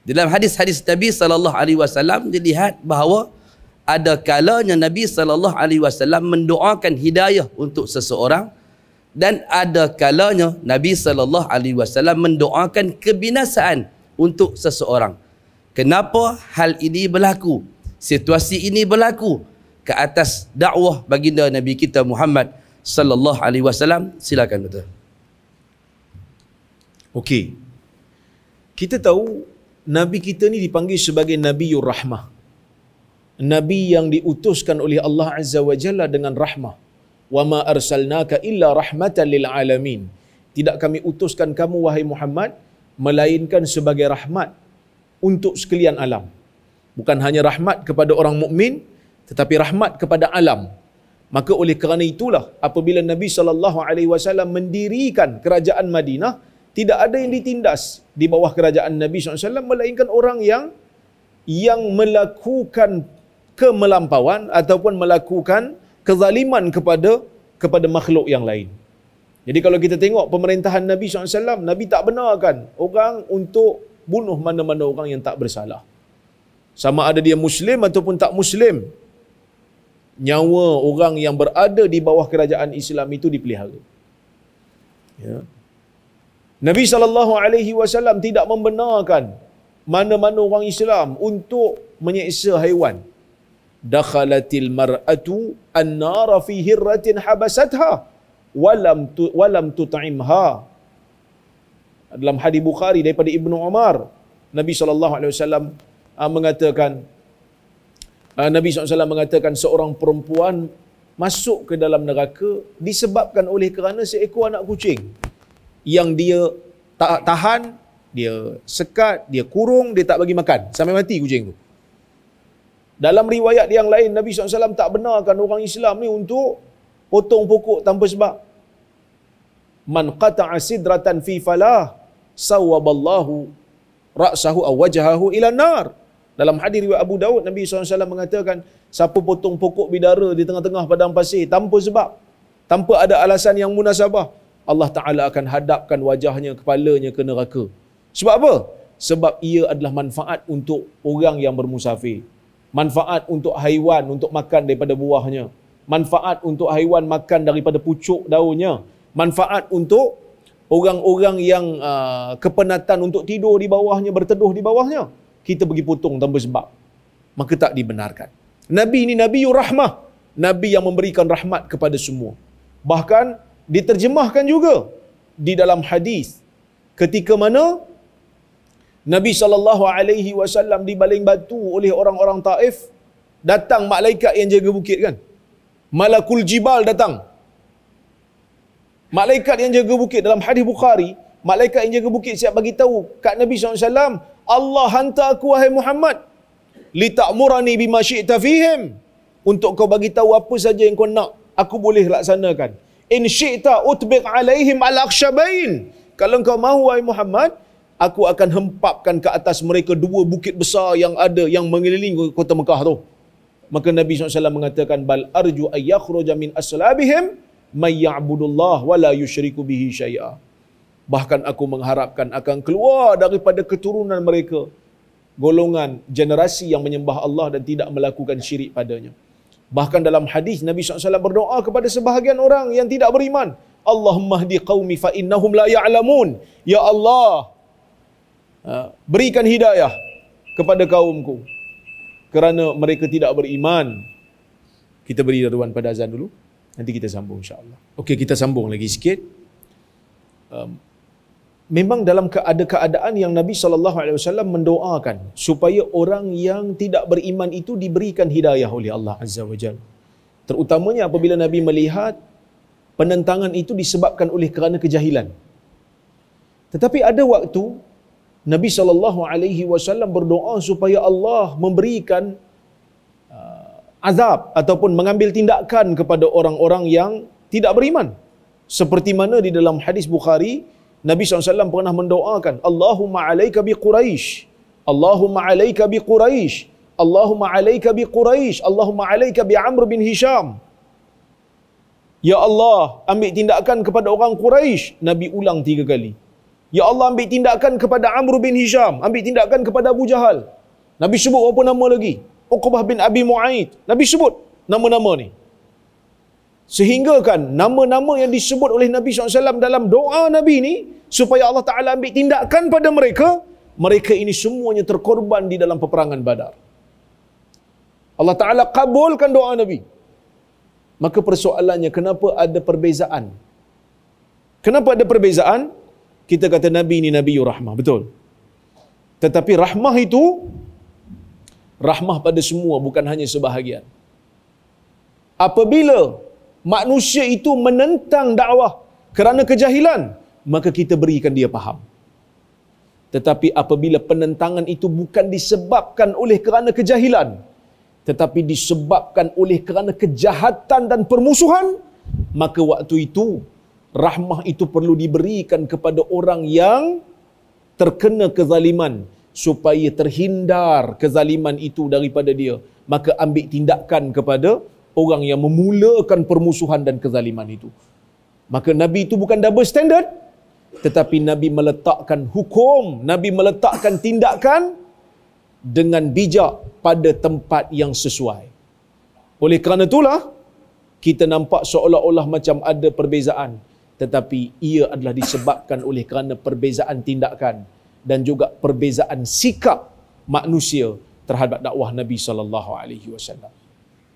Dalam hadis-hadis Nabi sallallahu alaihi wasallam dilihat bahawa ada kalanya Nabi sallallahu alaihi wasallam mendoakan hidayah untuk seseorang dan ada kalanya Nabi sallallahu alaihi wasallam mendoakan kebinasaan untuk seseorang. Kenapa hal ini berlaku? Situasi ini berlaku ke atas dakwah baginda Nabi kita Muhammad sallallahu alaihi wasallam. Silakan betul. Okey. Kita tahu Nabi kita ni dipanggil sebagai Nabiur Rahmah. Nabi yang diutuskan oleh Allah Azza wa Jalla dengan rahmah. Wa ma arsalnaka illa rahmatan lil alamin. Tidak kami utuskan kamu wahai Muhammad melainkan sebagai rahmat untuk sekalian alam. Bukan hanya rahmat kepada orang mukmin tetapi rahmat kepada alam. Maka oleh kerana itulah apabila Nabi SAW mendirikan kerajaan Madinah, tidak ada yang ditindas di bawah kerajaan Nabi SAW melainkan orang yang melakukan kemelampauan ataupun melakukan kezaliman kepada makhluk yang lain. Jadi kalau kita tengok pemerintahan Nabi SAW, Nabi tak benarkan orang untuk bunuh mana-mana orang yang tak bersalah. Sama ada dia Muslim ataupun tak Muslim, nyawa orang yang berada di bawah kerajaan Islam itu dipelihara. Ya. Nabi SAW tidak membenarkan mana-mana orang Islam untuk menyeksa haiwan. Dakhalatil mar'atu an-nara fi hirratin habasatha walam tut'imha. Dalam hadis Bukhari daripada Ibnu Umar, Nabi SAW mengatakan Nabi SAW mengatakan seorang perempuan masuk ke dalam neraka disebabkan oleh kerana seekor anak kucing yang dia tahan, dia sekat, dia kurung, dia tak bagi makan sampai mati kucing tu. Dalam riwayat yang lain, Nabi SAW tak benarkan orang Islam ni untuk potong pokok tanpa sebab. Man qata'a sidratan fi falah sawaballahu ra'sahu aw wajhahu ila nar. Dalam hadis riwayat Abu Daud, Nabi SAW mengatakan, siapa potong pokok bidara di tengah-tengah padang pasir tanpa sebab, tanpa ada alasan yang munasabah, Allah Ta'ala akan hadapkan wajahnya, kepalanya ke neraka. Sebab apa? Sebab ia adalah manfaat untuk orang yang bermusafir. Manfaat untuk haiwan untuk makan daripada buahnya. Manfaat untuk haiwan makan daripada pucuk daunnya. Manfaat untuk orang-orang yang kepenatan untuk tidur di bawahnya, berteduh di bawahnya. Kita pergi potong tanpa sebab. Maka tak dibenarkan. Nabi ini Nabiur Rahmah. Nabi yang memberikan rahmat kepada semua. Bahkan diterjemahkan juga di dalam hadis ketika mana Nabi SAW dibaling batu oleh orang-orang Taif, datang malaikat yang jaga bukit kan. Malakul Jibal datang. Malaikat yang jaga bukit dalam hadis Bukhari, malaikat yang jaga bukit siap bagi tahu kat Nabi SAW, Allah hantar aku wahai Muhammad li ta'murani bima syi'ta fihim, untuk kau bagi tahu apa saja yang kau nak, aku boleh laksanakan. In syi'ta utbiq alaihim al-akhshabain. Kalau kau mahu wahai Muhammad, aku akan hempapkan ke atas mereka dua bukit besar yang ada yang mengelilingi kota Mekah tu. Maka Nabi SAW mengatakan, bal arju ay yakhruja min aslabihim may ya'budullah wa la yusyriku bihi syai'a. Bahkan aku mengharapkan akan keluar daripada keturunan mereka golongan generasi yang menyembah Allah dan tidak melakukan syirik padanya. Bahkan dalam hadis Nabi SAW berdoa kepada sebahagian orang yang tidak beriman, Allahumma hdi qaumi fa innahum la ya'lamun. Ya Allah, berikan hidayah kepada kaumku kerana mereka tidak beriman. Kita beri daruan pada azan dulu, nanti kita sambung insya-Allah. Okey, kita sambung lagi sikit. Memang dalam keadaan yang Nabi SAW mendoakan supaya orang yang tidak beriman itu diberikan hidayah oleh Allah Azza wa Jalla. Terutamanya apabila Nabi melihat penentangan itu disebabkan oleh kerana kejahilan. Tetapi ada waktu Nabi SAW berdoa supaya Allah memberikan azab ataupun mengambil tindakan kepada orang-orang yang tidak beriman. Seperti mana di dalam hadis Bukhari, Nabi SAW pernah mendoakan, Allahumma alaika bi Quraisy, Allahumma alaika bi Quraisy, Allahumma alaika bi Quraisy, Allahumma alaika bi Amr bin Hisham. Ya Allah, ambil tindakan kepada orang Quraisy. Nabi ulang 3 kali. Ya Allah ambil tindakan kepada Amr bin Hisham, ambil tindakan kepada Abu Jahal. Nabi sebut berapa nama lagi? Uqbah bin Abi Mu'aid. Nabi sebut nama-nama ni. Sehingga kan nama-nama yang disebut oleh Nabi SAW dalam doa Nabi ni, supaya Allah Ta'ala ambil tindakan pada mereka, mereka ini semuanya terkorban di dalam peperangan Badar. Allah Ta'ala kabulkan doa Nabi. Maka persoalannya, kenapa ada perbezaan? Kenapa ada perbezaan? Kita kata Nabi ini Nabiur Rahmah, betul. Tetapi rahmah itu, rahmah pada semua, bukan hanya sebahagian. Apabila manusia itu menentang dakwah kerana kejahilan, maka kita berikan dia faham. Tetapi apabila penentangan itu bukan disebabkan oleh kerana kejahilan, tetapi disebabkan oleh kerana kejahatan dan permusuhan, maka waktu itu rahmah itu perlu diberikan kepada orang yang terkena kezaliman, supaya terhindar kezaliman itu daripada dia. Maka ambil tindakan kepada orang yang memulakan permusuhan dan kezaliman itu. Maka Nabi itu bukan double standard, tetapi Nabi meletakkan hukum, Nabi meletakkan tindakan dengan bijak pada tempat yang sesuai. Oleh kerana itulah, kita nampak seolah-olah macam ada perbezaan, tetapi ia adalah disebabkan oleh kerana perbezaan tindakan dan juga perbezaan sikap manusia terhadap dakwah Nabi sallallahu alaihi wasallam.